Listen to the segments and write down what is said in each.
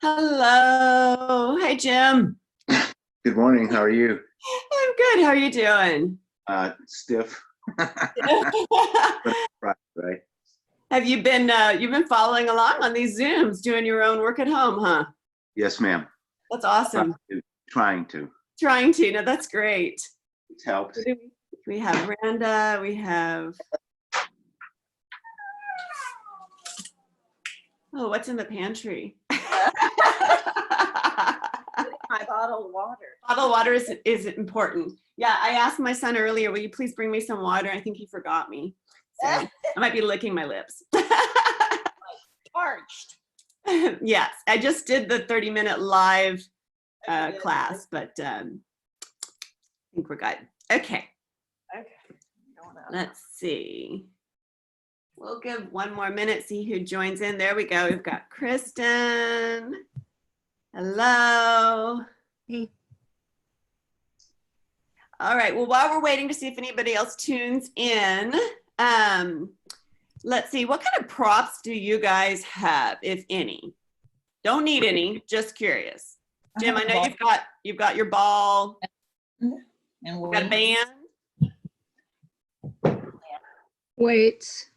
Hello. Hi, Jim. Good morning. How are you? I'm good. How are you doing? Stiff. Right. Have you been you've been following along on these Zooms, doing your own work at home, huh? Yes, ma'am. That's awesome. Trying to. Trying to. No, that's great. It's helped. We have Randa. We have. Oh, what's in the pantry? My bottled water. Bottled water is important. Yeah, I asked my son earlier, will you please bring me some water? I think he forgot me. So I might be licking my lips. Parched. Yes, I just did the 30-minute live class, but I think we're good. Okay. Let's see. We'll give one more minute, see who joins in. There we go. We've got Kristen. Hello. Hey. All right. Well, while we're waiting to see if anybody else tunes in, let's see. What kind of props do you guys have, if any? Don't need any. Just curious. Jim, I know you've got your ball. And You've got a band. Wait.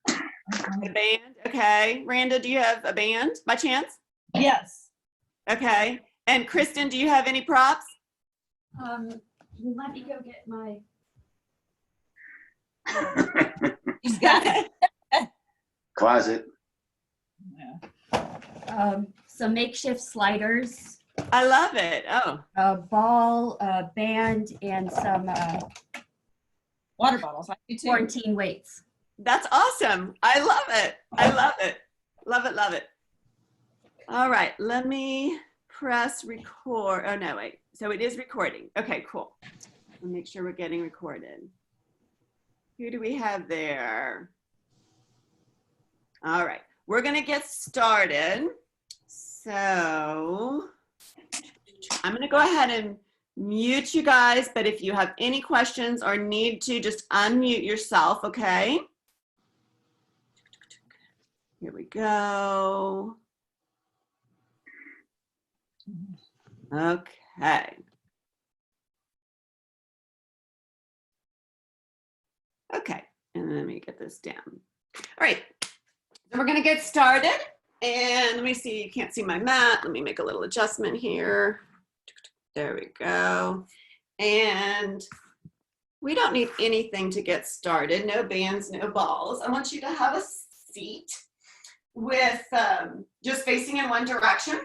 A band. Okay. Randa, do you have a band by chance? yes. Okay. And Kristen, do you have any props? Let me go get my. He's got it. Closet. Some makeshift sliders, I love it. Oh, a ball, a band, and some Water bottles. I do too. quarantine weights. that's awesome. I love it. I love it. Love it. Love it. All right. Let me press record. Oh, no, wait. So it is recording. Okay, cool. We'll make sure we're getting recorded. Who do we have there? All right. We're going to get started. So I'm going to go ahead and mute you guys, but if you have any questions or need to, just unmute yourself, okay? Here we go. Okay. Okay, and let me get this down. All right, so we're gonna get started. And let me see, you can't see my mat. Let me make a little adjustment here. There we go. And we don't need anything to get started. No bands, no balls. I want you to have a seat with just facing in one direction,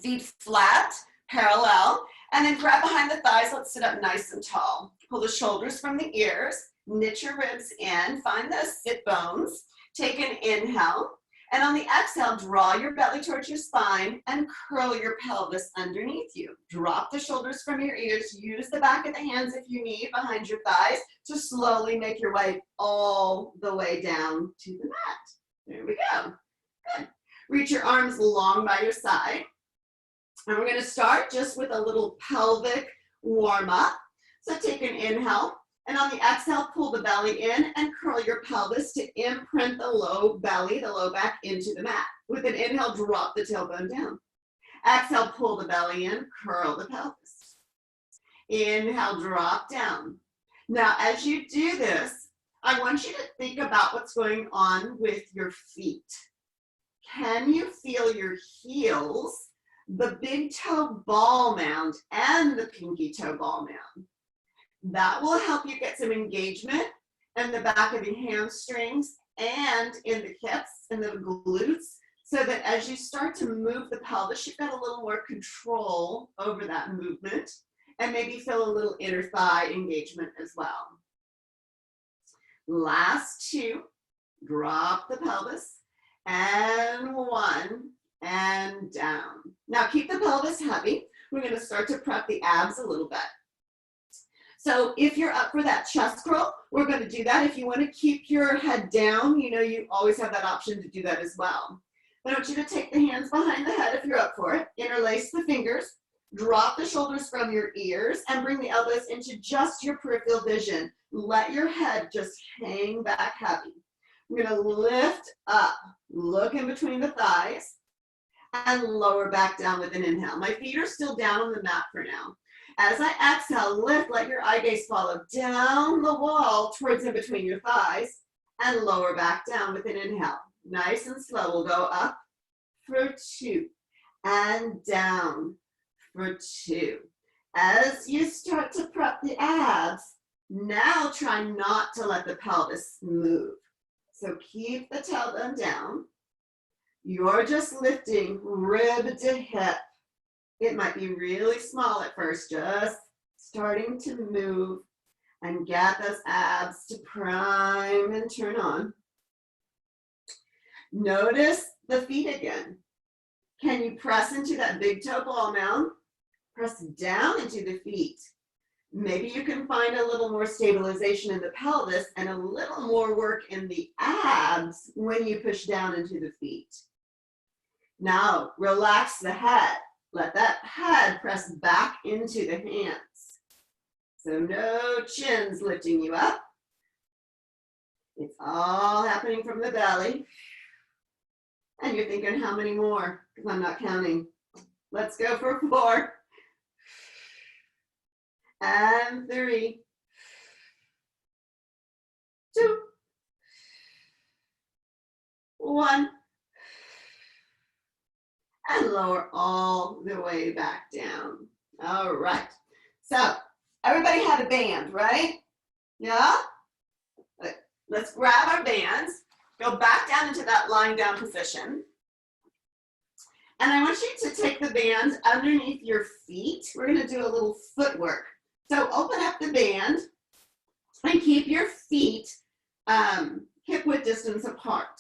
feet flat, parallel, and then grab behind the thighs. Let's sit up nice and tall. Pull the shoulders from the ears, knit your ribs in, find those sit bones. Take an inhale. And on the exhale, draw your belly towards your spine and curl your pelvis underneath you. Drop the shoulders from your ears. Use the back of the hands if you need behind your thighs to slowly make your way all the way down to the mat. There we go. Good. Reach your arms long by your side. And we're going to start just with a little pelvic warm up. So take an inhale. And on the exhale, pull the belly in and curl your pelvis to imprint the low belly, the low back into the mat. With an inhale, drop the tailbone down. Exhale, pull the belly in, curl the pelvis. Inhale, drop down. Now, as you do this, I want you to think about what's going on with your feet. Can you feel your heels, the big toe ball mound, and the pinky toe ball mound? That will help you get some engagement in the back of your hamstrings and in the hips and the glutes, so that as you start to move the pelvis, you've got a little more control over that movement and maybe feel a little inner thigh engagement as well. Last two, drop the pelvis, and one, and down. Now keep the pelvis heavy. We're going to start to prep the abs a little bit. So if you're up for that chest curl, we're going to do that. If you want to keep your head down, you know, you always have that option to do that as well. I want you to take the hands behind the head if you're up for it. Interlace the fingers. Drop the shoulders from your ears and bring the elbows into just your peripheral vision. Let your head just hang back heavy. We're gonna lift up, look in between the thighs, and lower back down with an inhale. My feet are still down on the mat for now. As I exhale, lift, let your eye gaze follow down the wall towards in between your thighs, and lower back down with an inhale. Nice and slow. We'll go up for 2 and down for 2. As you start to prep the abs, now try not to let the pelvis move. So keep the tailbone down. You're just lifting rib to hip. It might be really small at first, just starting to move and get those abs to prime and turn on. Notice the feet again. Can you press into that big toe ball mound? Press down into the feet. Maybe you can find a little more stabilization in the pelvis and a little more work in the abs when you push down into the feet. Now, relax the head. Let that head press back into the hands. So no chins lifting you up. It's all happening from the belly. And you're thinking, how many more? Because I'm not counting. Let's go for 4. And 3. 2. 1. And lower all the way back down. All right. So everybody had a band, right? Yeah? Let's grab our bands, go back down into that lying down position. And I want you to take the band underneath your feet. We're going to do a little footwork. So open up the band and keep your feet hip width distance apart.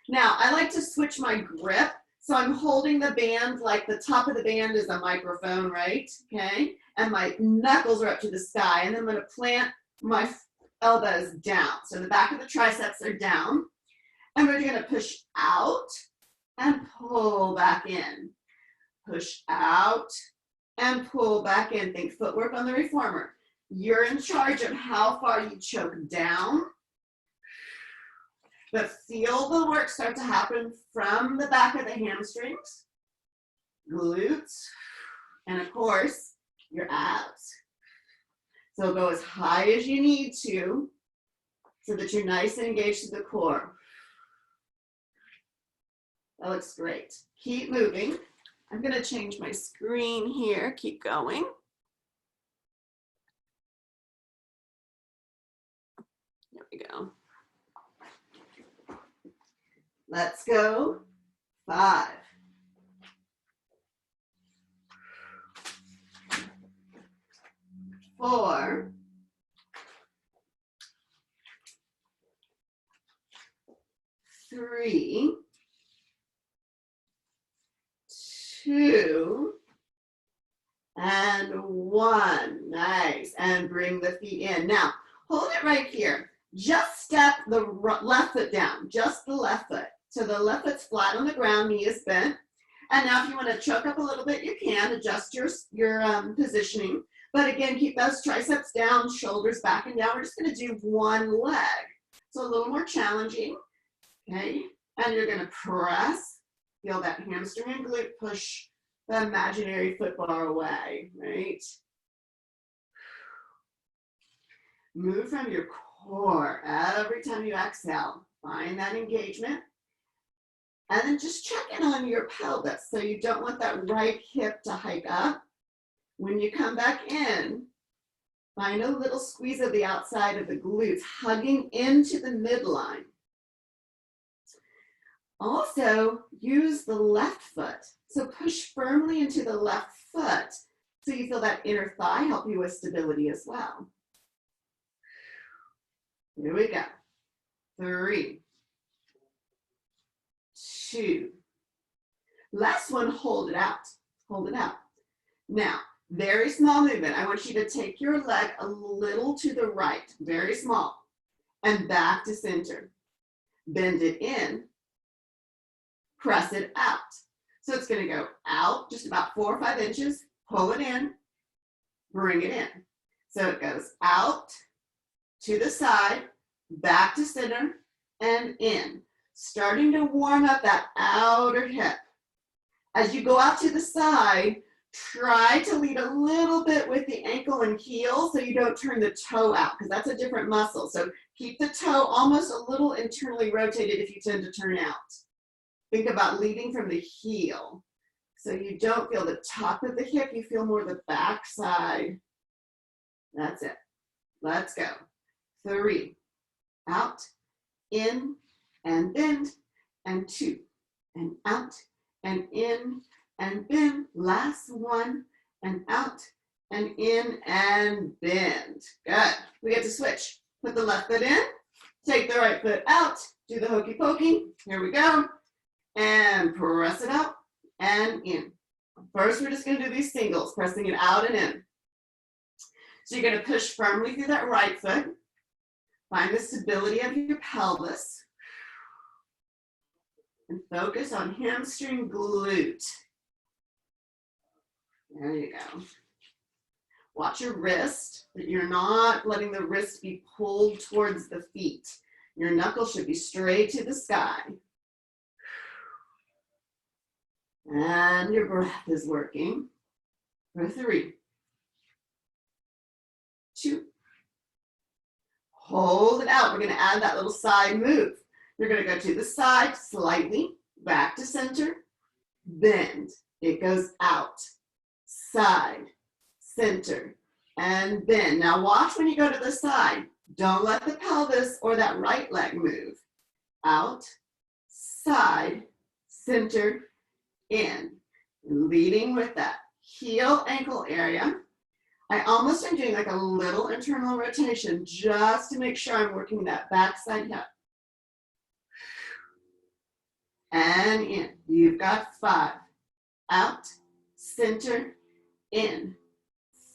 Now, I like to switch my grip. So I'm holding the band like the top of the band is a microphone, right? Okay. And my knuckles are up to the sky. And then I'm going to plant my elbows down. So the back of the triceps are down. And we're going to push out and pull back in. Push out and pull back in. Think footwork on the reformer. You're in charge of how far you choke down. But feel the work start to happen from the back of the hamstrings, glutes, and of course, your abs. So go as high as you need to so that you're nice and engaged to the core. That looks great. Keep moving. I'm going to change my screen here. Keep going. There we go. Let's go. 5. 4. 3. 2. And 1. Nice. And bring the feet in. Now, hold it right here. Just step the left foot down, just the left foot. So the left foot's flat on the ground, knee is bent. And now if you want to choke up a little bit, you can adjust your positioning. But again, keep those triceps down, shoulders back and down. We're just going to do one leg. So a little more challenging, okay? And you're going to press, feel that hamstring and glute, push the imaginary foot bar away, right? Move from your core every time you exhale. Find that engagement. And then just check in on your pelvis. So you don't want that right hip to hike up. When you come back in, find a little squeeze of the outside of the glutes, hugging into the midline. Also, use the left foot. So push firmly into the left foot so you feel that inner thigh help you with stability as well. Here we go. 3, 2. Last one, hold it out. Hold it out. Now, very small movement. I want you to take your leg a little to the right, very small, and back to center. Bend it in, press it out. So it's going to go out just about 4 or 5 inches, pull it in, bring it in. So it goes out, to the side, back to center, and in. Starting to warm up that outer hip. As you go out to the side, try to lead a little bit with the ankle and heel so you don't turn the toe out, because that's a different muscle. So keep the toe almost a little internally rotated if you tend to turn out. Think about leading from the heel. So you don't feel the top of the hip, you feel more the back side. That's it. Let's go. 3, out, in, and bend, and 2, and out, and in, and bend. Last one, and out, and in, and bend. Good. We get to switch. Put the left foot in, take the right foot out, do the hokey pokey. Here we go. And press it out and in. First, we're just going to do these singles, pressing it out and in. So you're going to push firmly through that right foot. Find the stability of your pelvis. And focus on hamstring glute. There you go. Watch your wrist, that you're not letting the wrist be pulled towards the feet. Your knuckles should be straight to the sky. And your breath is working. For 3, 2. Hold it out. We're going to add that little side move. You're going to go to the side slightly, back to center, bend. It goes out, side, center, and bend. Now watch when you go to the side. Don't let the pelvis or that right leg move. Out, side, center, in. Leading with that heel ankle area. I almost am doing like a little internal rotation just to make sure I'm working that backside hip. And in. You've got 5. Out, center, in.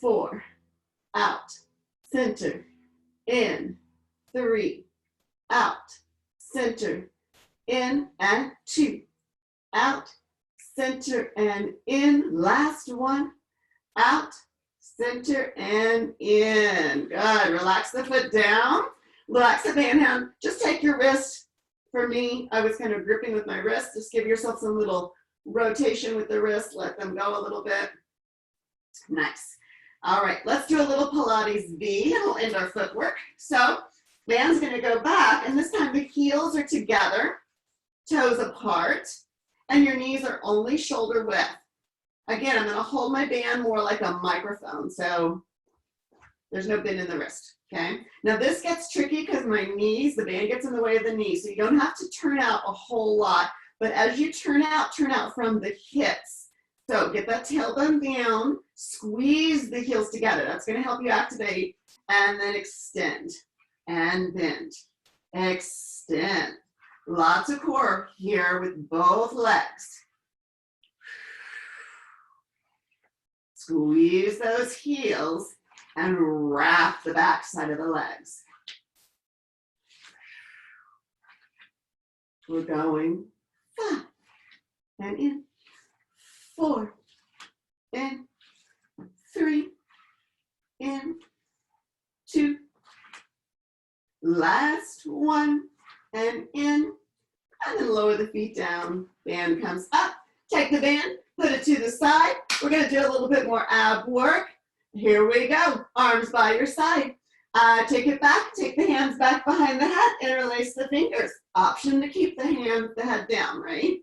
4. Out, center, in. 3. Out, center, in. And 2. Out, center, and in. Last one. Out, center, and in. Good. Relax the foot down. Relax the band hand. Just take your wrist. For me, I was kind of gripping with my wrist. Just give yourself some little rotation with the wrist. Let them go a little bit. Nice. All right, let's do a little Pilates V, and we'll end our footwork. So, band's going to go back, and this time the heels are together, toes apart, and your knees are only shoulder width. Again, I'm going to hold my band more like a microphone, so there's no bend in the wrist, okay? Now this gets tricky because my knees, the band gets in the way of the knees, so you don't have to turn out a whole lot, but as you turn out from the hips. So get that tailbone down, squeeze the heels together. That's going to help you activate, and then extend and bend, extend. Lots of core here with both legs. Squeeze those heels and wrap the back side of the legs. We're going 5 and in, 4, in, 3, in, 2, last one, and in, and then lower the feet down. Band comes up, take the band, put it to the side. We're gonna do a little bit more ab work. Here we go, arms by your side. Take it back, take the hands back behind the head, interlace the fingers. Option to keep the head down, right?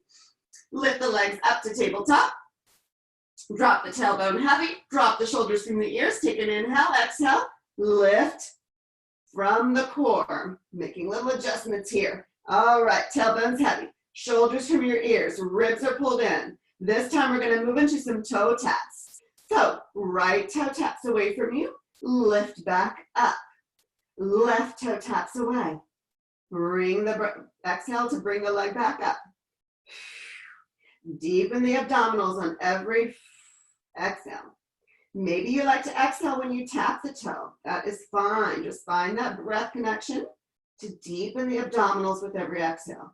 Lift the legs up to tabletop. Drop the tailbone heavy, drop the shoulders from the ears, take an inhale, exhale, lift from the core. Making little adjustments here. All right, tailbone's heavy, shoulders from your ears, ribs are pulled in. This time we're gonna move into some toe taps. So, right toe taps away from you, lift back up. Left toe taps away. Bring the, exhale to bring the leg back up. Deepen the abdominals on every exhale. Maybe you like to exhale when you tap the toe. That is fine. Just find that breath connection to deepen the abdominals with every exhale.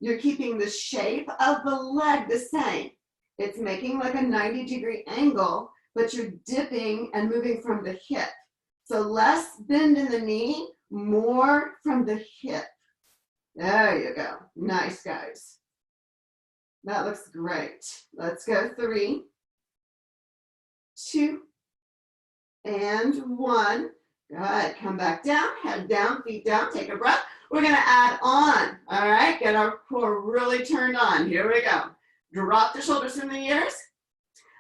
You're keeping the shape of the leg the same. It's making like a 90-degree angle, but you're dipping and moving from the hip. So less bend in the knee, more from the hip. There you go. Nice, guys. That looks great. Let's go 3, 2, and 1. Good. Come back down, head down, feet down, take a breath. We're going to add on. All right. Get our core really turned on. Here we go. Drop the shoulders from the ears.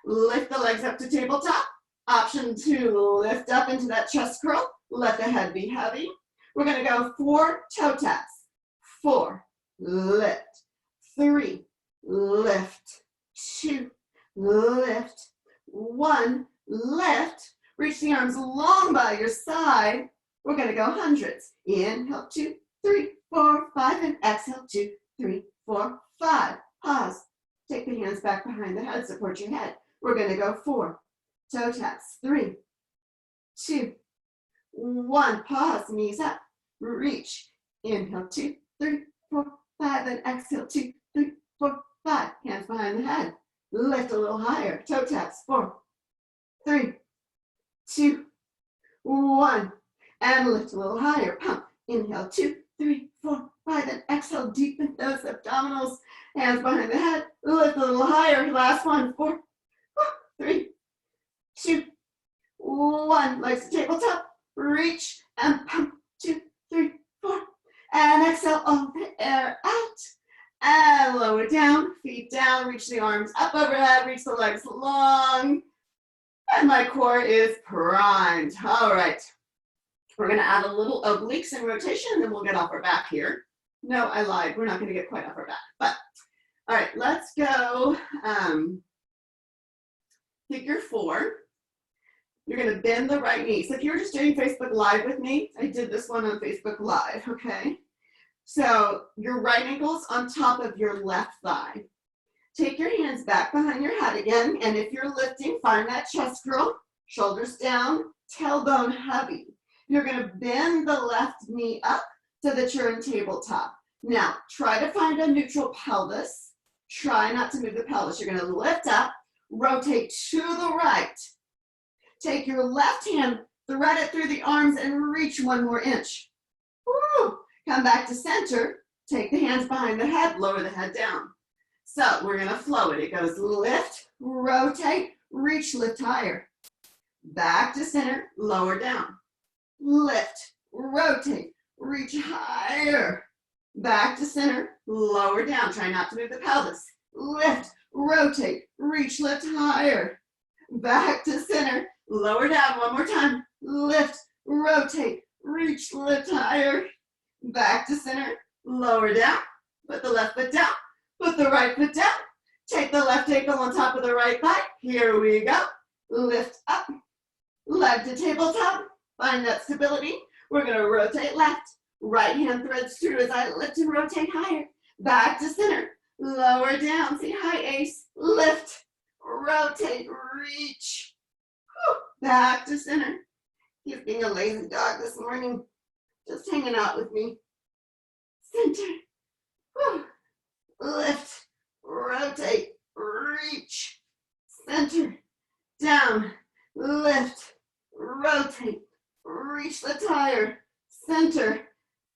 Lift the legs up to tabletop. Option 2, lift up into that chest curl. Let the head be heavy. We're going to go 4 toe taps. 4, lift. 3, lift. 2, lift. 1, lift. Reach the arms long by your side. We're going to go hundreds. Inhale, 2, 3, 4, 5, and exhale, 2, 3, 4, 5. Pause. Take the hands back behind the head, support your head. We're going to go 4 toe taps. 3, 2, 1. Pause, knees up. Reach. Inhale, 2, 3, 4, 5, and exhale, 2, 3, 4, 5. Hands behind the head. Lift a little higher. Toe taps. 4, 3, 2, 1. And lift a little higher. Pump. Inhale, 2, 3, 4, 5, and exhale. Deepen those abdominals. Hands behind the head. Lift a little higher. Last one. 4, 3, 2, 1. Legs to tabletop. Reach and pump. 2, 3, 4. And exhale all the air out. And lower down. Feet down. Reach the arms up overhead. Reach the legs long. And my core is primed. All right. We're going to add a little obliques and rotation, and then we'll get off our back here. No, I lied. We're not going to get quite off our back. But, all right, let's go figure 4. You're going to bend the right knee. So if you were just doing Facebook Live with me, I did this one on Facebook Live, okay? So your right ankle's on top of your left thigh. Take your hands back behind your head again, and if you're lifting, find that chest curl, shoulders down, tailbone heavy. You're going to bend the left knee up so that you're in tabletop. Now, try to find a neutral pelvis. Try not to move the pelvis. You're going to lift up, rotate to the right. Take your left hand, thread it through the arms, and reach 1 more inch. Woo! Come back to center. Take the hands behind the head, lower the head down. So we're going to flow it. It goes lift, rotate, reach, lift higher. Back to center, lower down. Lift, rotate, reach higher. Back to center, lower down. Try not to move the pelvis. Lift, rotate, reach, lift higher. Back to center, lower down. 1 more time. Lift, rotate, reach, lift higher. Back to center, lower down. Put the left foot down. Put the right foot down. Take the left ankle on top of the right thigh. Here we go. Lift up. Leg to tabletop. Find that stability. We're going to rotate left. Right hand threads through as I lift and rotate higher. Back to center. Lower down. Say hi, Ace. Lift. Rotate. Reach. Whew. Back to center. He's being a lazy dog this morning. Just hanging out with me. Center. Whew. Lift. Rotate. Reach. Center. Down. Lift. Rotate. Reach the tire. Center.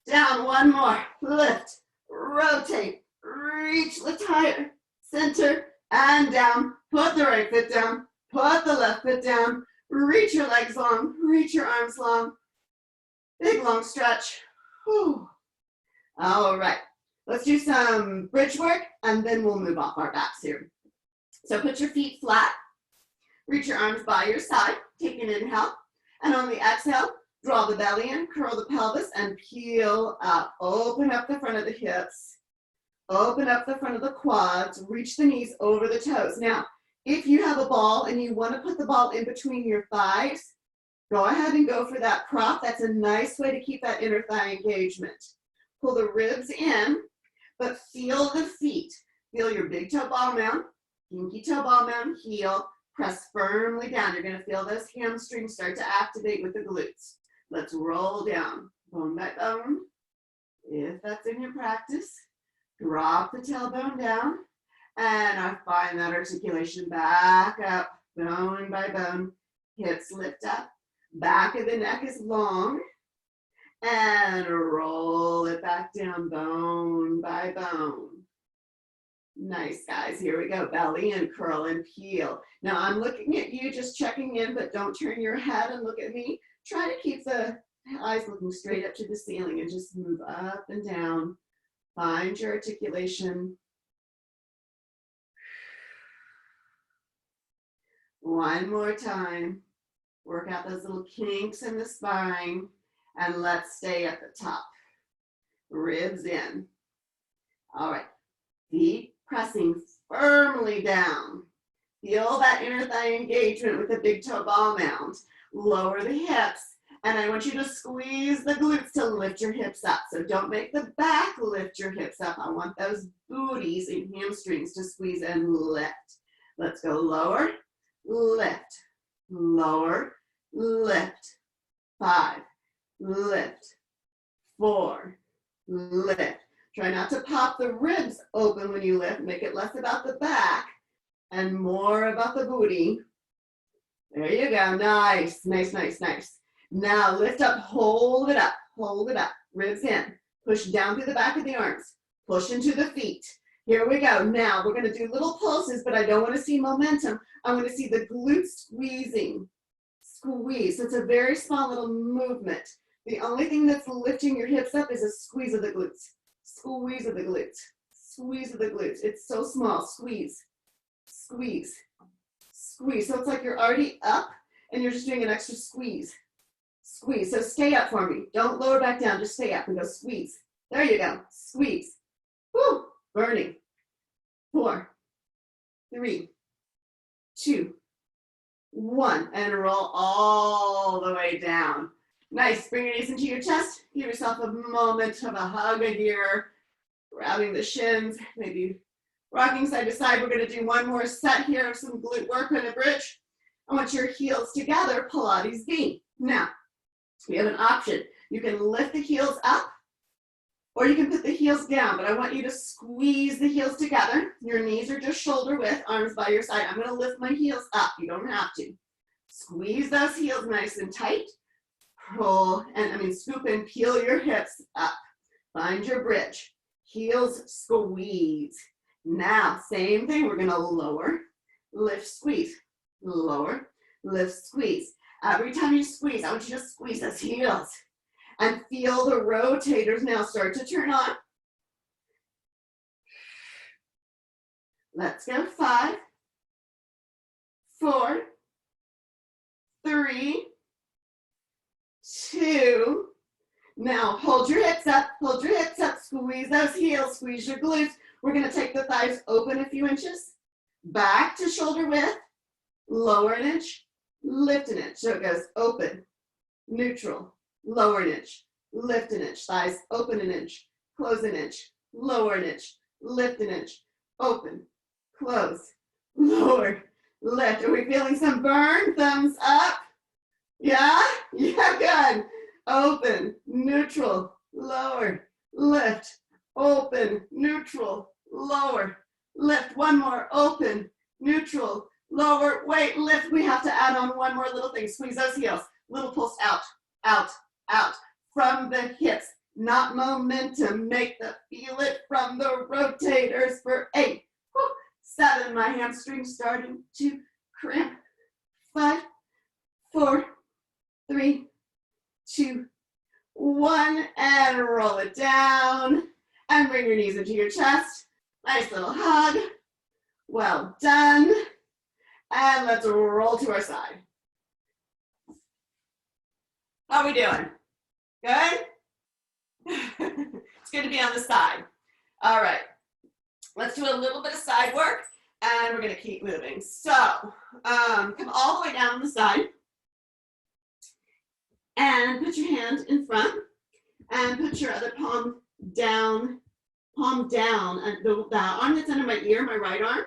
Down. 1 more. Lift. Rotate. Reach the tire. Center. And down. Put the right foot down. Put the left foot down. Reach your legs long. Reach your arms long. Big long stretch. Whew. All right. Let's do some bridge work, and then we'll move off our backs here. So put your feet flat. Reach your arms by your side. Take an inhale. And on the exhale, draw the belly in, curl the pelvis, and peel up. Open up the front of the hips. Open up the front of the quads. Reach the knees over the toes. Now, if you have a ball and you want to put the ball in between your thighs, go ahead and go for that prop. That's a nice way to keep that inner thigh engagement. Pull the ribs in, but feel the feet. Feel your big toe ball mound, pinky toe ball mound, heel. Press firmly down. You're going to feel those hamstrings start to activate with the glutes. Let's roll down, bone by bone. If that's in your practice, drop the tailbone down And I find that articulation back up, bone by bone. Hips lift up. Back of the neck is long. And roll it back down, bone by bone. Nice, guys. Here we go. Belly and curl and peel. Now I'm looking at you, just checking in, but don't turn your head and look at me. Try to keep the eyes looking straight up to the ceiling and just move up and down. Find your articulation. One more time. Work out those little kinks in the spine, and let's stay at the top. Ribs in. All right. Feet pressing firmly down. Feel that inner thigh engagement with the big toe ball mound. Lower the hips, and I want you to squeeze the glutes to lift your hips up. So don't make the back lift your hips up. I want those booties and hamstrings to squeeze and lift. Let's go lower, lift, lower, lift. 5, lift, 4, lift. Try not to pop the ribs open when you lift. Make it less about the back and more about the booty. There you go. Nice, nice, nice, nice. Now lift up, hold it up, hold it up. Ribs in. Push down through the back of the arms. Push into the feet. Here we go. Now we're going to do little pulses, but I don't want to see momentum. I want to see the glutes squeezing. Squeeze. So it's a very small little movement. The only thing that's lifting your hips up is a squeeze of the glutes. Squeeze of the glutes. Squeeze of the glutes. It's so small. Squeeze. Squeeze. Squeeze. So it's like you're already up and you're just doing an extra squeeze. Squeeze. So stay up for me. Don't lower back down. Just stay up and go squeeze. There you go. Squeeze. Woo. Burning. 4, 3, 2, 1. And roll all the way down. Nice. Bring your knees into your chest. Give yourself a moment of a hug here. Grabbing the shins. Maybe rocking side to side. We're going to do one more set here of some glute work and a bridge. I want your heels together, Pilates V. Now, we have an option. You can lift the heels up, or you can put the heels down, but I want you to squeeze the heels together. Your knees are just shoulder width, arms by your side. I'm going to lift my heels up. You don't have to. Squeeze those heels nice and tight. Pull, scoop and peel your hips up. Find your bridge. Heels squeeze. Now, same thing. We're going to lower, lift, squeeze. Lower, lift, squeeze. Every time you squeeze, I want you to squeeze those heels and feel the rotators now start to turn on. Let's go. 5, 4, 3, 2. Now hold your hips up, squeeze those heels, squeeze your glutes. We're going to take the thighs open a few inches, back to shoulder width, lower an inch, lift an inch. So it goes open, neutral, lower an inch, lift an inch. Thighs open an inch, close an inch, lower an inch, lift an inch, open, close, lower, lift. Are we feeling some burn? Thumbs up. Yeah? Yeah, good. Open, neutral, lower, lift, open, neutral, lower, lift. One more, open, neutral, lower, wait, lift. We have to add on one more little thing. Squeeze those heels. Little pulse out, out, out. From the hips, not momentum. Make the feel it from the rotators for 8, 7. My hamstrings starting to cramp. 5, 4, 3, 2, 1. And roll it down. And bring your knees into your chest. Nice little hug. Well done. And let's roll to our side. How are we doing? Good? It's good to be on the side. All right. Let's do a little bit of side work, and we're going to keep moving. So come all the way down the side, and put your hand in front, and put your other palm down, and the arm that's under my ear, my right arm,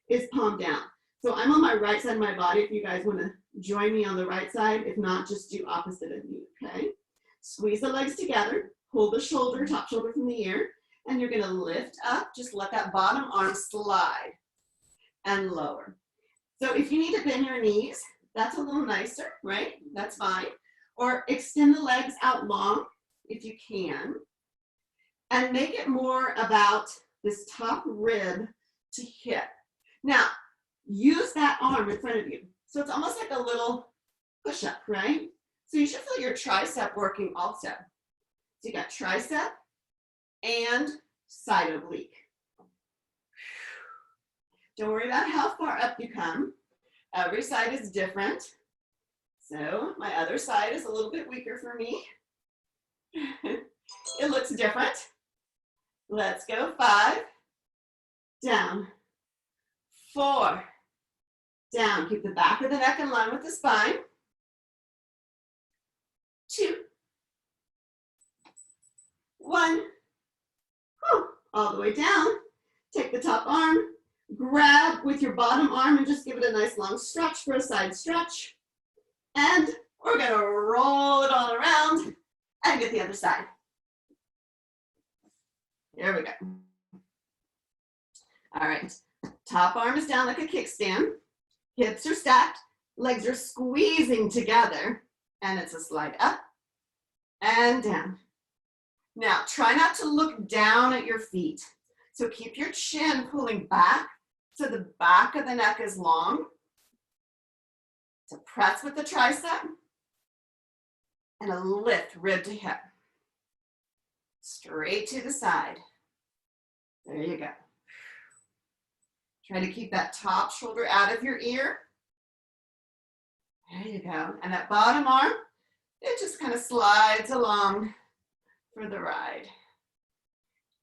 is palm down. So I'm on my right side of my body if you guys want to join me on the right side. If not, just do opposite of me, okay? Squeeze the legs together. Pull the shoulder, top shoulder from the ear. And you're gonna lift up, just let that bottom arm slide and lower. So if you need to bend your knees, that's a little nicer, right? That's fine. Or extend the legs out long if you can. And make it more about this top rib to hip. Now, use that arm in front of you. So it's almost like a little push-up, right? So you should feel your tricep working also. So you got tricep and side oblique. Don't worry about how far up you come. Every side is different. So my other side is a little bit weaker for me. It looks different. Let's go. 5, down, 4, down. Keep the back of the neck in line with the spine. 2, 1, all the way down. Take the top arm, grab with your bottom arm and just give it a nice long stretch for a side stretch. And we're gonna roll it all around and get the other side. There we go. All right, top arm is down like a kickstand. Hips are stacked, legs are squeezing together, and it's a slide up and down. Now, try not to look down at your feet. So keep your chin pulling back so the back of the neck is long. So press with the tricep and a lift rib to hip. Straight to the side. There you go. Try to keep that top shoulder out of your ear. There you go. And that bottom arm, it just kind of slides along for the ride.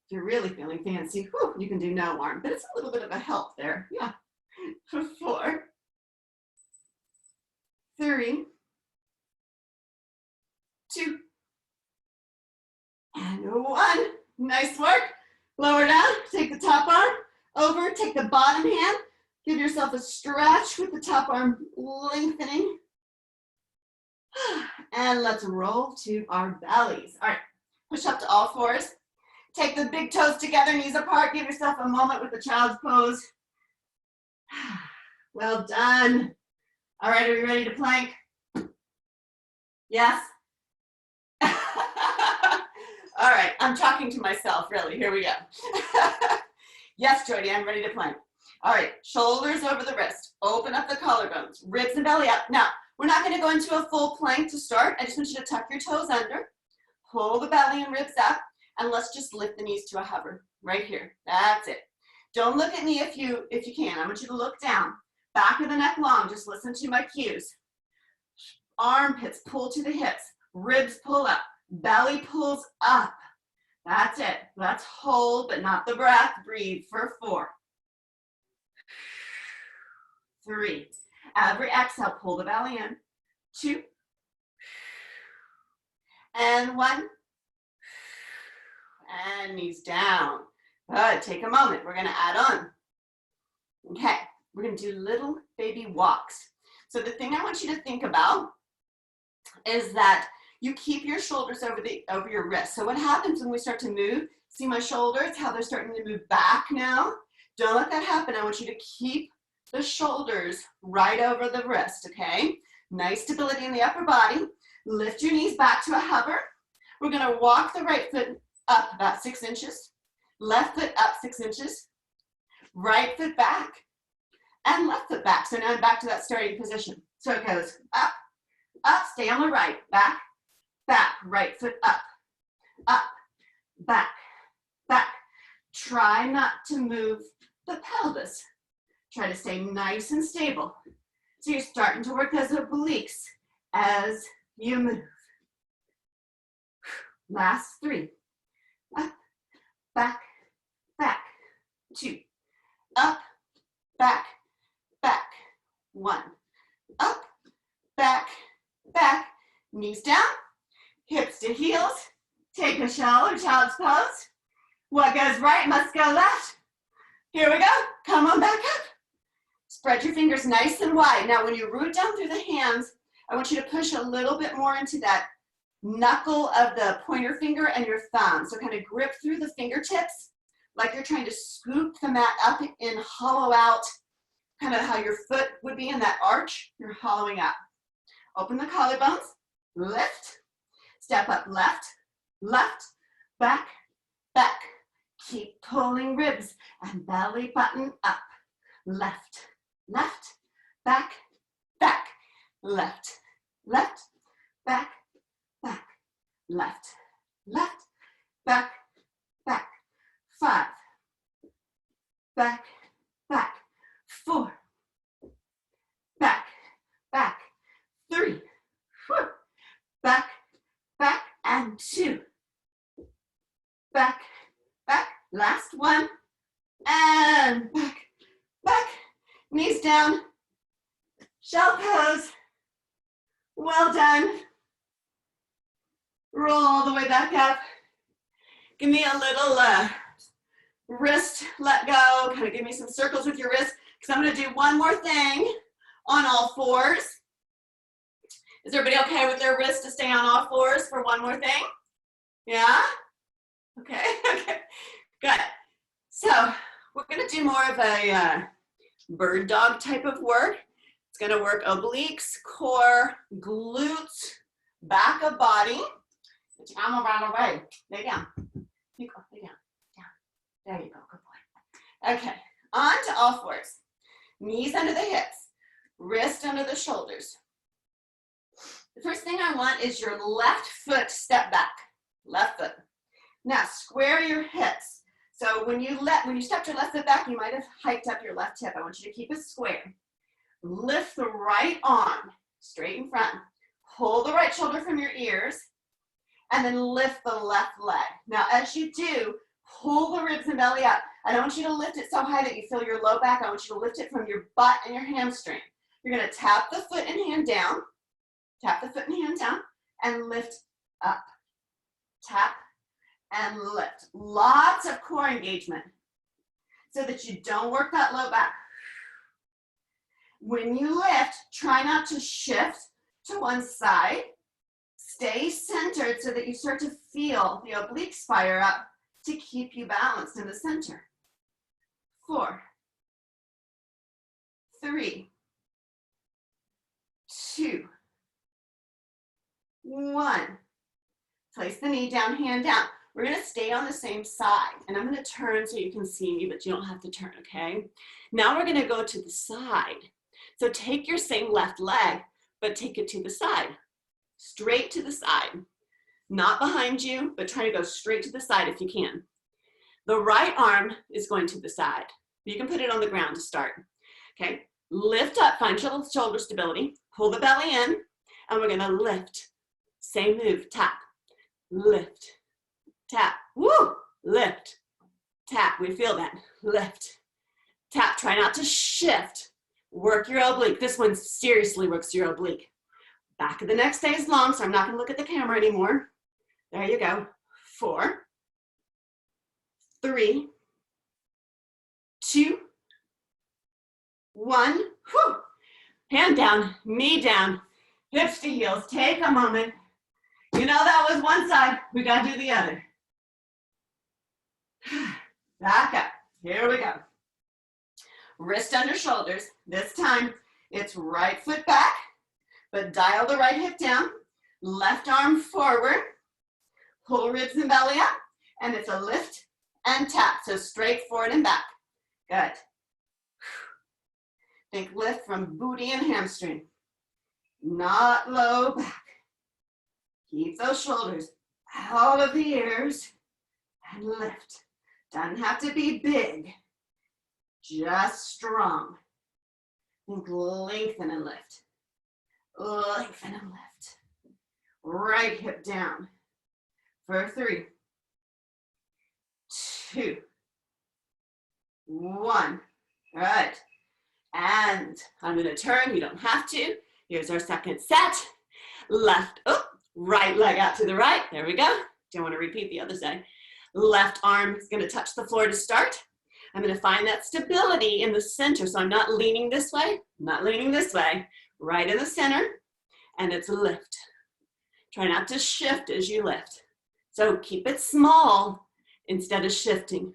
If you're really feeling fancy, whew, you can do no arm, but it's a little bit of a help there. Yeah. 4, 3, 2, and 1. Nice work. Lower down, take the top arm over, take the bottom hand, give yourself a stretch with the top arm lengthening. And let's roll to our bellies. All right, push up to all fours. Take the big toes together, knees apart. Give yourself a moment with the child's pose. Well done. All right, are you ready to plank? Yes? All right, I'm talking to myself, really. Here we go. Yes, Jodi, I'm ready to plank. All right, shoulders over the wrist. Open up the collarbones, ribs and belly up. Now, we're not going to go into a full plank to start. I just want you to tuck your toes under, pull the belly and ribs up, and let's just lift the knees to a hover right here. That's it. Don't look at me if you can. I want you to look down. Back of the neck long. Just listen to my cues. Armpits pull to the hips. Ribs pull up. Belly pulls up. That's it. Let's hold, but not the breath. Breathe for 4, 3. Every exhale, pull the belly in. 2, and 1. And knees down. Good. Take a moment. We're going to add on. Okay. We're going to do little baby walks. So the thing I want you to think about is that you keep your shoulders over your wrists. So what happens when we start to move? See my shoulders, how they're starting to move back now? Don't let that happen. I want you to keep the shoulders right over the wrist, okay? Nice stability in the upper body. Lift your knees back to a hover. We're going to walk the right foot up about 6 inches. Left foot up 6 inches. Right foot back. And left foot back. So now I'm back to that starting position. So it goes up, up, stay on the right, back, back, right foot up, back, back. Try not to move the pelvis. Try to stay nice and stable. So you're starting to work those obliques as you move. Last 3. Up, back, back. 2. Up, back, back. 1. Up, back, back. Knees down, hips to heels. Take a shallow child's pose. What goes right must go left. Here we go. Come on back up. Spread your fingers nice and wide. Now, when you root down through the hands, I want you to push a little bit more into that knuckle of the pointer finger and your thumb. So kind of grip through the fingertips like you're trying to scoop the mat up and hollow out, kind of how your foot would be in that arch. You're hollowing out. Open the collarbones, lift, step up, left, left, back, back. Keep pulling ribs and belly button up. Left, left, back, back, left, left, back, back, left, left, back, back. 5, back, back, 4, back, back, 3, back, back, and 2, back, back, last one, and back, back, knees down, shell pose, well done. Roll all the way back up. Give me a little wrist let go, kind of give me some circles with your wrist, because I'm going to do one more thing on all fours. Is everybody okay with their wrist to stay on all fours for one more thing? Yeah? Okay, okay, good. So we're going to do more of a bird dog type of work. It's going to work obliques, core, glutes, back of body. I'm around the way. Lay down. You go, lay down. There you go, good boy. Okay, on to all fours. Knees under the hips, wrist under the shoulders. The first thing I want is your left foot step back, left foot. Now square your hips. So when you step your left foot back, you might have hiked up your left hip. I want you to keep it square. Lift the right arm straight in front. Pull the right shoulder from your ears, and then lift the left leg. Now as you do, pull the ribs and belly up. I don't want you to lift it so high that you feel your low back. I want you to lift it from your butt and your hamstring. You're going to tap the foot and hand down, tap the foot and hand down, and lift up. Tap and lift. Lots of core engagement so that you don't work that low back. When you lift, try not to shift to one side. Stay centered so that you start to feel the obliques fire up to keep you balanced in the center. 4, 3, 2, 1. Place the knee down, hand down. We're going to stay on the same side, and I'm going to turn so you can see me, but you don't have to turn, okay? Now we're going to go to the side. So take your same left leg, but take it to the side, straight to the side. Not behind you, but try to go straight to the side if you can. The right arm is going to the side. You can put it on the ground to start. Okay, lift up, find shoulder stability, pull the belly in, and we're gonna lift. Same move, tap, lift, tap, woo, lift, tap. We feel that, lift, tap. Try not to shift. Work your oblique. This one seriously works your oblique. Back of the neck stays long, so I'm not gonna look at the camera anymore. There you go. 4, 3, 2, 1. Whew. Hand down, knee down, hips to heels. Take a moment. You know that was one side. We got to do the other. Back up. Here we go. Wrist under shoulders. This time it's right foot back, but dial the right hip down. Left arm forward. Pull ribs and belly up. And it's a lift and tap. So straight forward and back. Good. Think lift from booty and hamstring. Not low back. Keep those shoulders out of the ears and lift. Doesn't have to be big, just strong. Think lengthen and lift. Lengthen and lift. Right hip down for 3, 2, 1. Good. And I'm going to turn. You don't have to. Here's our second set. Left, oh, right leg out to the right. There we go. Don't want to repeat the other side. Left arm is going to touch the floor to start. I'm going to find that stability in the center. So I'm not leaning this way, not leaning this way. Right in the center. And it's a lift. Try not to shift as you lift. So keep it small instead of shifting.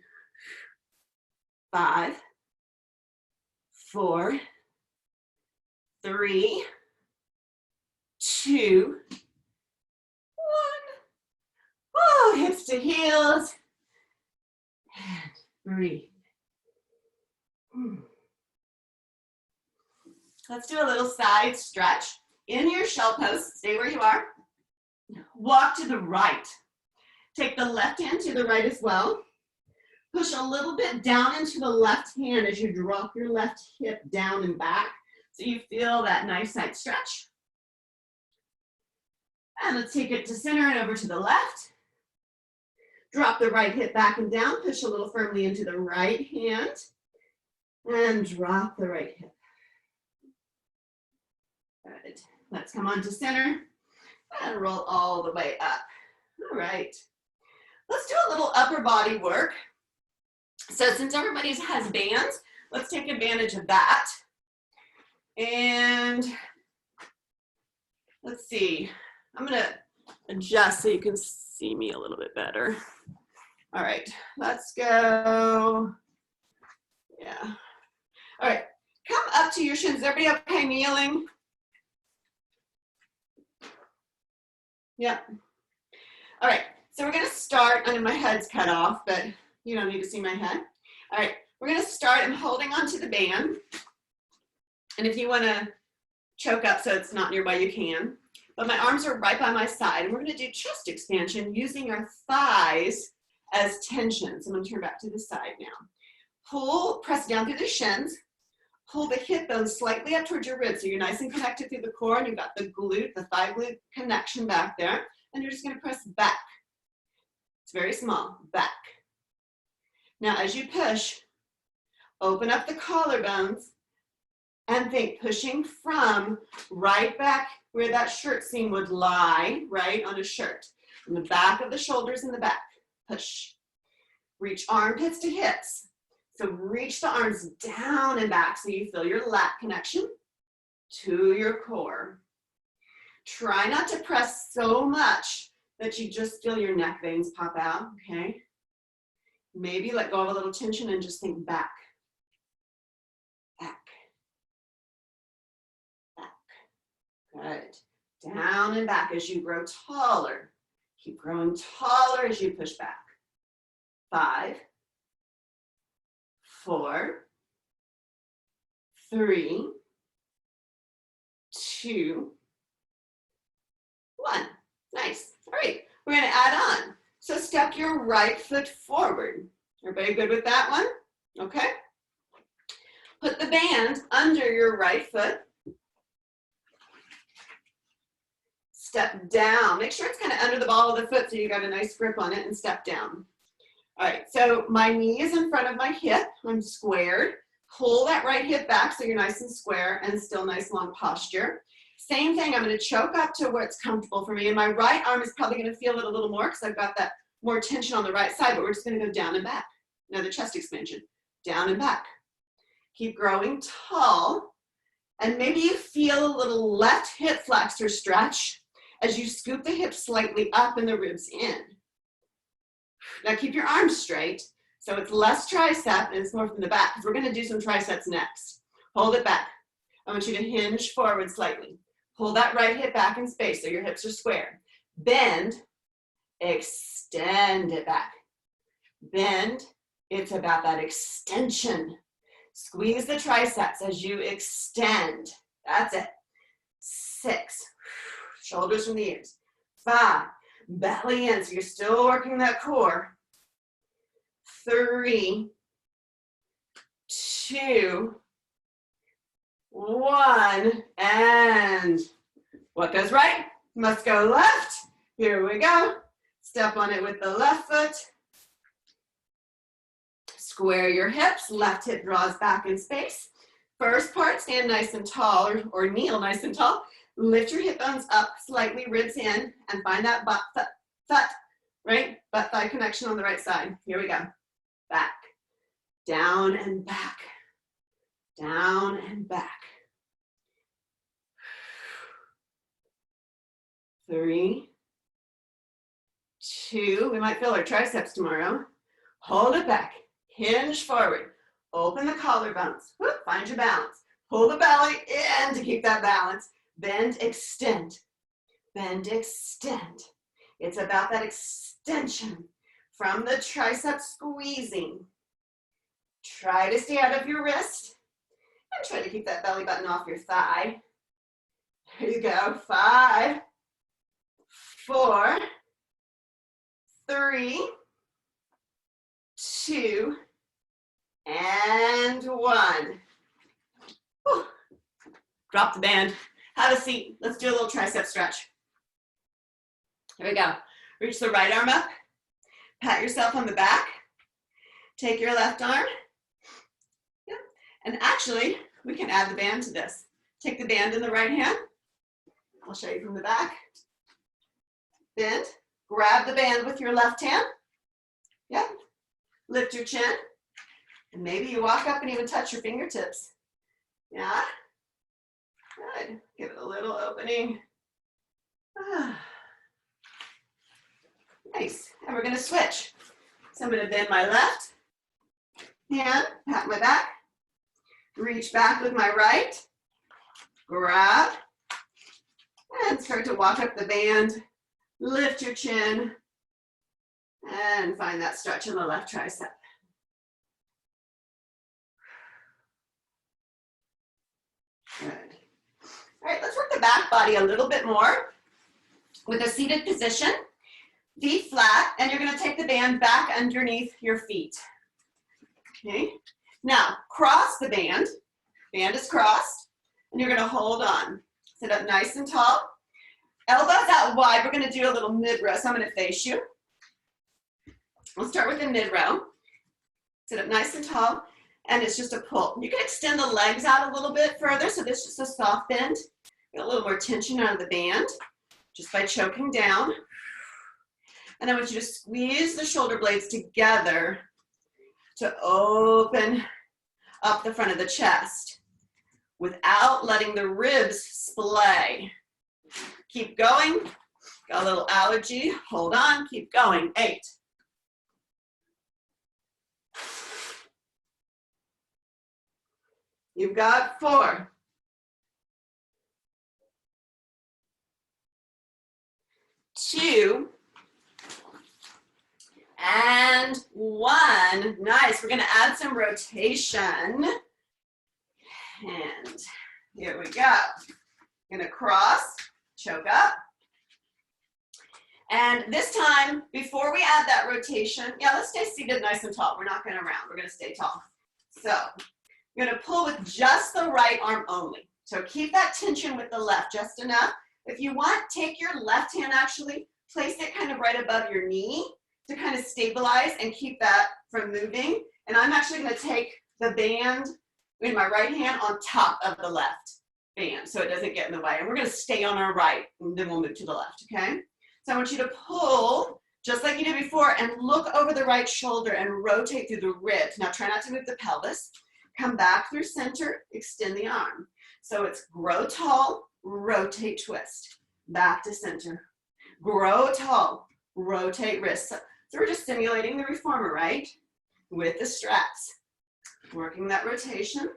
5, 4, 3, 2, 1. Oh, hips to heels. And breathe. Let's do a little side stretch. In your shell pose, stay where you are. Walk to the right. Take the left hand to the right as well. Push a little bit down into the left hand as you drop your left hip down and back. So you feel that nice side stretch. And let's take it to center and over to the left. Drop the right hip back and down. Push a little firmly into the right hand. And drop the right hip. Good. Let's come on to center and roll all the way up. All right. Let's do a little upper body work. So since everybody has bands, let's take advantage of that. And let's see. I'm going to adjust so you can see me a little bit better. All right. Let's go. Yeah. All right. Come up to your shins. Is everybody okay kneeling? Yeah. All right, so we're gonna start, I know my head's cut off, but you don't need to see my head. All right, we're gonna start, I'm holding onto the band. And if you wanna choke up so it's not nearby, you can. But my arms are right by my side, and we're gonna do chest expansion using our thighs as tension. So I'm gonna turn back to the side now. Pull, press down through the shins. Pull the hip bone slightly up towards your ribs so you're nice and connected through the core, and you've got the glute, the thigh glute connection back there. And you're just gonna press back. It's very small, back. Now as you push, open up the collarbones and think pushing from right back where that shirt seam would lie, right, on a shirt. From the back of the shoulders in the back, push. Reach armpits to hips. So reach the arms down and back so you feel your lat connection to your core. Try not to press so much that you just feel your neck veins pop out, okay? Maybe let go of a little tension and just think back. Back. Back. Good. Down and back as you grow taller. Keep growing taller as you push back. 5, 4, 3, 2, 1. Nice. All right, we're going to add on. So step your right foot forward. Everybody good with that one? Okay. Put the band under your right foot. Step down. Make sure it's kind of under the ball of the foot so you got a nice grip on it, and step down. All right, so my knee is in front of my hip. I'm squared. Pull that right hip back so you're nice and square and still nice long posture. Same thing, I'm gonna choke up to where it's comfortable for me. And my right arm is probably gonna feel it a little more because I've got that more tension on the right side, but we're just gonna go down and back. Another chest expansion, down and back. Keep growing tall. And maybe you feel a little left hip flexor stretch as you scoop the hips slightly up and the ribs in. Now keep your arms straight, so it's less tricep and it's more from the back, because we're gonna do some triceps next. Hold it back. I want you to hinge forward slightly. Pull that right hip back in space so your hips are square. Bend, extend it back. Bend, it's about that extension. Squeeze the triceps as you extend. That's it. 6, shoulders from the ears. 5, belly in, so you're still working that core. 3, 2, 1, and what goes right must go left. Here we go. Step on it with the left foot. Square your hips, left hip draws back in space. First part, stand nice and tall, or kneel nice and tall. Lift your hip bones up slightly, ribs in, and find that butt, right? Butt thigh connection on the right side. Here we go. Back, down and back, down and back. 3, 2. We might feel our triceps tomorrow. Hold it back. Hinge forward. Open the collarbones. Whoop, find your balance. Pull the belly in to keep that balance. Bend, extend. Bend, extend. It's about that extension from the tricep squeezing. Try to stay out of your wrist and try to keep that belly button off your thigh. There you go. 5, 4, 3, 2, and 1. Whew. Drop the band. Have a seat. Let's do a little tricep stretch. Here we go. Reach the right arm up. Pat yourself on the back. Take your left arm. Yep. And actually, we can add the band to this. Take the band in the right hand. I'll show you from the back. Bend. Grab the band with your left hand. Yep. Lift your chin. And maybe you walk up and even touch your fingertips. Yeah. Good. Give it a little opening. Ah. Nice. And we're going to switch. So I'm going to bend my left hand, pat my back, reach back with my right, grab, and start to walk up the band. Lift your chin and find that stretch in the left tricep. Good. All right, let's work the back body a little bit more with a seated position. Feet flat, and you're going to take the band back underneath your feet. Okay. Now, cross the band. Band is crossed, and you're going to hold on. Sit up nice and tall. Elbows out wide. We're going to do a little mid-row, so I'm going to face you. We'll start with the mid-row. Sit up nice and tall, and it's just a pull. You can extend the legs out a little bit further, so this is just a soft bend. Get a little more tension out of the band just by choking down. And I want you to squeeze the shoulder blades together to open up the front of the chest without letting the ribs splay. Keep going. Got a little allergy. Hold on. Keep going. 8. You've got 4. 2. And 1. Nice. We're going to add some rotation. And here we go. Going to cross, choke up. And this time, before we add that rotation, yeah, let's stay seated nice and tall. We're not going to round. We're going to stay tall. So I'm going to pull with just the right arm only. So keep that tension with the left just enough. If you want, take your left hand actually, place it kind of right above your knee to kind of stabilize and keep that from moving. And I'm actually going to take the band in my right hand on top of the left band so it doesn't get in the way. And we're going to stay on our right, and then we'll move to the left, okay? So I want you to pull just like you did before and look over the right shoulder and rotate through the ribs. Now try not to move the pelvis. Come back through center, extend the arm. So it's grow tall, rotate, twist. Back to center. Grow tall, rotate, wrist. So we're just simulating the reformer, right? With the straps. Working that rotation.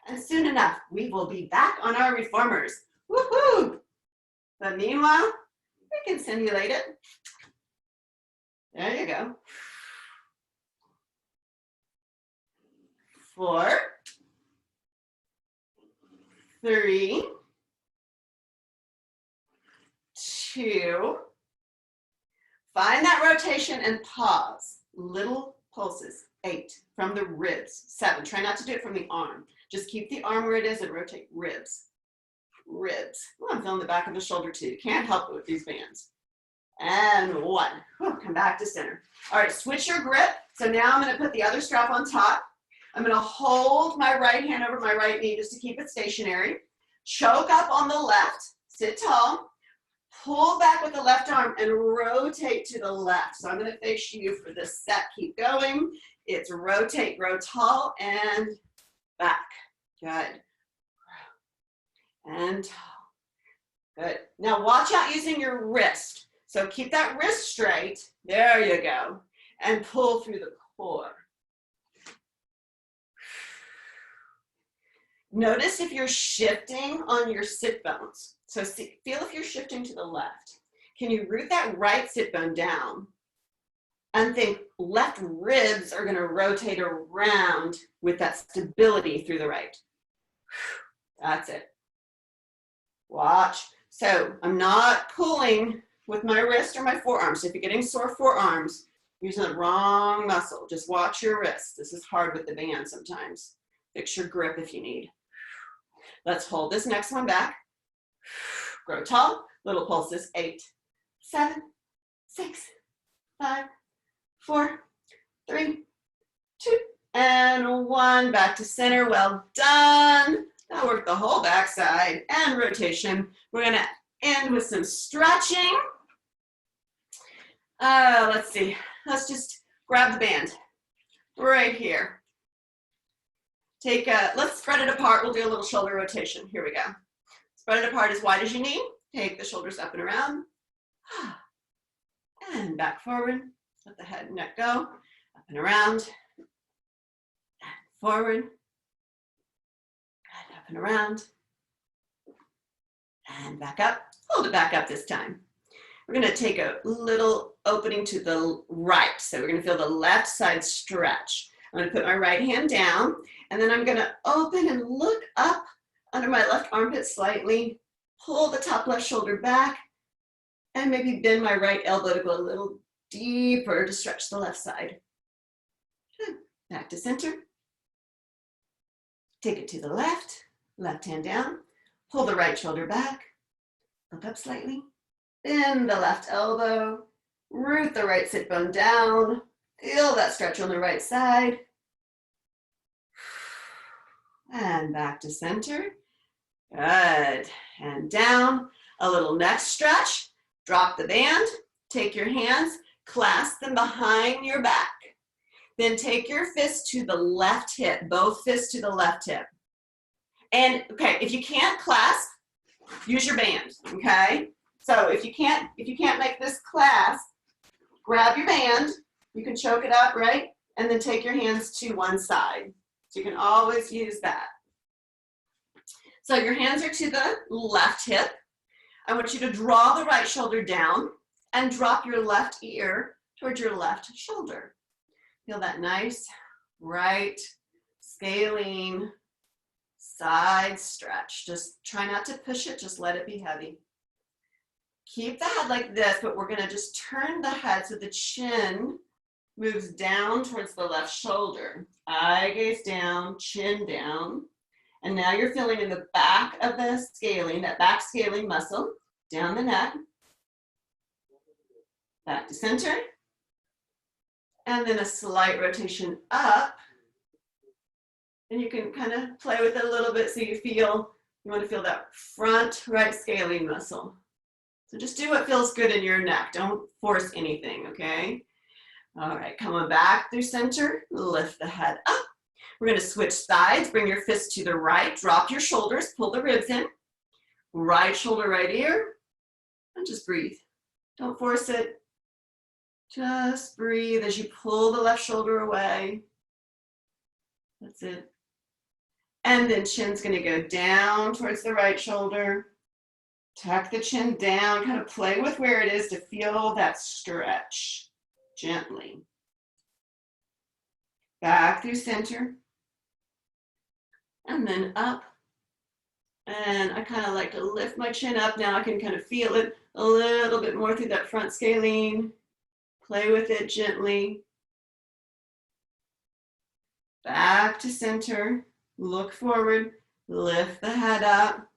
And soon enough, we will be back on our reformers. Woohoo! But meanwhile, we can simulate it. There you go. 4, 3, 2, find that rotation and pause. Little pulses. 8 from the ribs. 7, try not to do it from the arm. Just keep the arm where it is and rotate ribs. Ribs. Oh, I'm feeling the back of the shoulder too. Can't help it with these bands. And 1. Whew, come back to center. All right, switch your grip. So now I'm going to put the other strap on top. I'm going to hold my right hand over my right knee just to keep it stationary. Choke up on the left. Sit tall. Pull back with the left arm and rotate to the left. So I'm going to face you for this set. Keep going. It's rotate, grow tall, and back. Good. And tall. Good. Now watch out using your wrist. So keep that wrist straight. There you go. And pull through the core. Notice if you're shifting on your sit bones. So feel if you're shifting to the left. Can you root that right sit bone down? And think left ribs are going to rotate around with that stability through the right. That's it. Watch. So I'm not pulling with my wrist or my forearms. So if you're getting sore forearms, you're using the wrong muscle. Just watch your wrist. This is hard with the band sometimes. Fix your grip if you need. Let's hold this next one back. Grow tall. Little pulses. 8, 7, 6, 5, 4, 3, 2, and 1. Back to center. Well done. Now work the whole back side and rotation. We're going to end with some stretching. Let's see. Let's just grab the band right here. Let's spread it apart. We'll do a little shoulder rotation. Here we go. Spread it apart as wide as you need. Take the shoulders up and around. And back forward. Let the head and neck go. Up and around. And forward. And up and around. And back up. Hold it back up this time. We're going to take a little opening to the right. So we're going to feel the left side stretch. I'm going to put my right hand down, and then I'm going to open and look up under my left armpit slightly, pull the top left shoulder back, and maybe bend my right elbow to go a little deeper to stretch the left side. Good. Back to center. Take it to the left, left hand down, pull the right shoulder back, look up slightly, bend the left elbow, root the right sit bone down, feel that stretch on the right side. And back to center. Good. And down. A little neck stretch. Drop the band. Take your hands, clasp them behind your back. Then take your fists to the left hip, both fists to the left hip. And okay, if you can't clasp, use your band, okay? So if you can't make this clasp, grab your band. You can choke it up, right? And then take your hands to one side. So you can always use that. So your hands are to the left hip. I want you to draw the right shoulder down and drop your left ear towards your left shoulder. Feel that nice right scalene side stretch. Just try not to push it, just let it be heavy. Keep the head like this, but we're gonna just turn the head so the chin moves down towards the left shoulder. Eye gaze down, chin down. And now you're feeling in the back of the scaling, that back scaling muscle, down the neck. Back to center. And then a slight rotation up. And you can kind of play with it a little bit so you want to feel that front right scaling muscle. So just do what feels good in your neck. Don't force anything, okay? All right, coming back through center, lift the head up. We're going to switch sides. Bring your fists to the right. Drop your shoulders. Pull the ribs in. Right shoulder, right ear. And just breathe. Don't force it. Just breathe as you pull the left shoulder away. That's it. And then chin's going to go down towards the right shoulder. Tuck the chin down. Kind of play with where it is to feel that stretch gently. Back through center. And then up. And I kind of like to lift my chin up. Now I can kind of feel it a little bit more through that front scalene. Play with it gently. Back to center. Look forward. Lift the head up.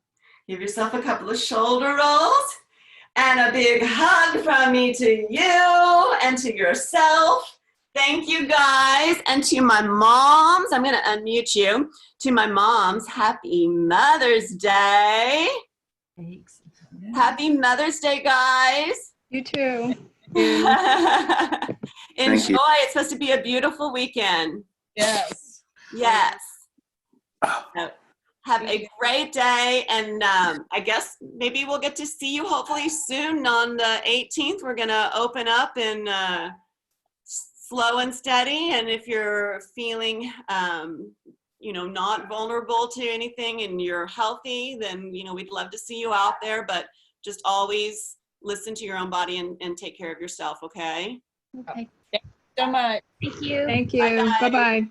Give yourself a couple of shoulder rolls. And a big hug from me to you and to yourself. Thank you guys. And to my moms, I'm going to unmute you. To my moms, happy Mother's Day. Thanks. Happy Mother's Day, guys. You too. Enjoy. you. It's supposed to be a beautiful weekend. Yes. Yes. So, have have a great day. And I guess maybe we'll get to see you hopefully soon on the 18th. We're going to open up and slow and steady. And if you're feeling, you know, not vulnerable to anything and you're healthy, then, you know, we'd love to see you out there. But just always listen to your own body and take care of yourself, okay? Okay. So much. Thank you. Thank you. Bye-bye. Bye-bye.